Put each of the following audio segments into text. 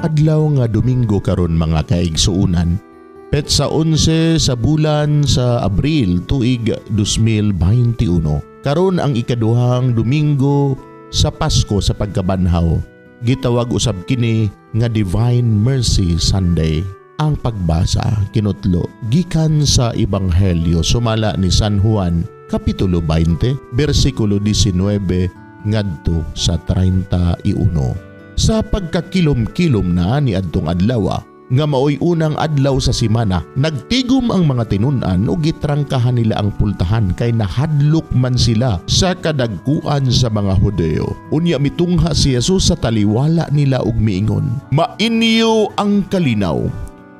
Adlaw nga Domingo karon mga kaigsuunan, petsa 11 sa bulan sa Abril tuig 2021. Karon ang ikaduhang Domingo sa Pasko sa pagkabanhaw. Gitawag usab kini nga Divine Mercy Sunday. Ang pagbasa kinutlo gikan sa Ebanghelyo sumala ni San Juan kapitulo 20 bersikulo 19 ngadto sa 31. Sa pagkakilom-kilom na ni adtong adlaw nga maoy unang adlaw sa semana, nagtigom ang mga tinun-an o gitrangkahan nila ang pultahan kay nahadlok man sila sa kadagkuan sa mga Hudeo. Unya mitungha si Jesus sa taliwala nila ug miingon, "Mainyo ang kalinaw."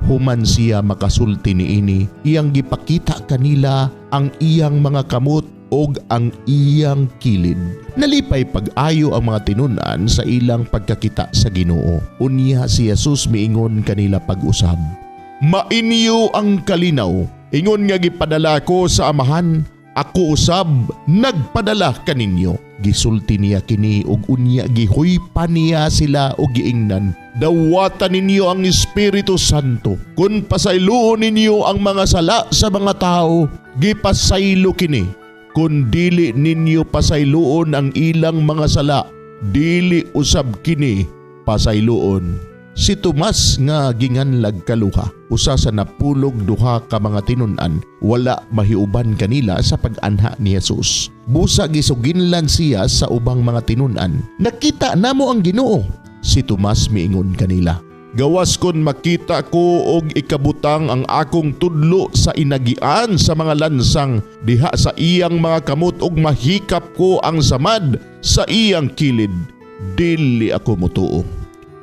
Human siya makasulti niini, iyang gipakita kanila ang iyang mga kamot og ang iyang kilid. Nalipay pag-ayo ang mga tinun-an sa ilang pagkakita sa Ginoo. Unya si Jesus miingon kanila pag-usab, "Mainyo ang kalinaw. Ingon nga gipadala ko sa Amahan, ako usab nagpadala kaninyo." Gisulti niya kini ug unya gihuypa niya sila og giingnan, "Dawatan ninyo ang Espiritu Santo. Kun pasayloon ninyo ang mga sala sa mga tao, gipasaylo kini. Kun dili ninyo pasayloon ang ilang mga sala, dili usab kini pasayloon." Si Tomas nga ginganlag kaluha, usa sa napulog duha ka mga tinun-an, wala mahiuban kanila sa pag-anha ni Jesus. Busa gisuginlan siya sa ubang mga tinun-an, "Nakita namo ang Ginoo." Si Tomas miingon kanila, "Gawas kon makita ko og ikabutang ang akong tudlo sa inagian sa mga lansang diha sa iyang mga kamot ug mahikap ko ang samad sa iyang kilid, dili ako motuo."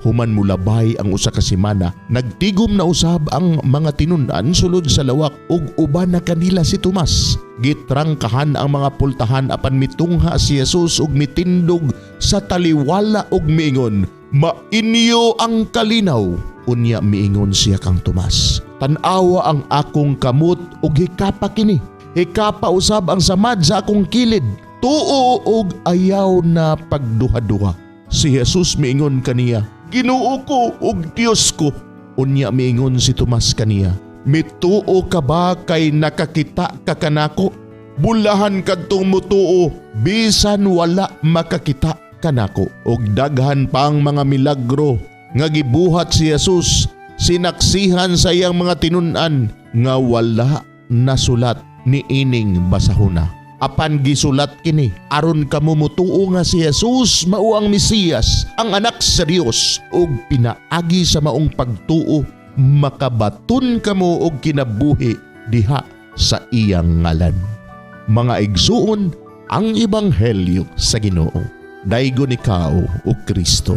Human mulabay ang usa ka semana, nagtigom na usab ang mga tinun-an sulod sa lawak ug uban na kanila si Tomas. Gitrangkahan ang mga pultahan apan mitungha si Jesus ug mitindog sa taliwala ug miingon, "Mainyo ang kalinaw." Unya miingon siya kang Tomas, "Tan-awa ang akong kamot ug hikapa kini. Hikapa usab ang samad sa akong kilid. Tuo ug ayaw na pagduha-duha." Si Jesus miingon kaniya, "Ginoo ko ug Dios ko." Unya miingon si Tomas kaniya, "Mituo ka ba kay nakakita ka kanako? Bulahan kadtong mutuo bisan wala makakita kanako." Og daghan pang mga milagro nga gibuhat si Jesus, sinaksihan sa iyang mga tinun-an nga wala nasulat ni ining basahona. Apan gisulat kini aron kamo mutuo nga si Jesus mao ang Mesiyas, ang anak sa Dios, ug pinaagi sa maong pagtuo makabaton kamo og kinabuhi diha sa iyang ngalan. Mga igsuon, ang Ebanghelyo sa Ginoo. Daygon ikaw o Kristo.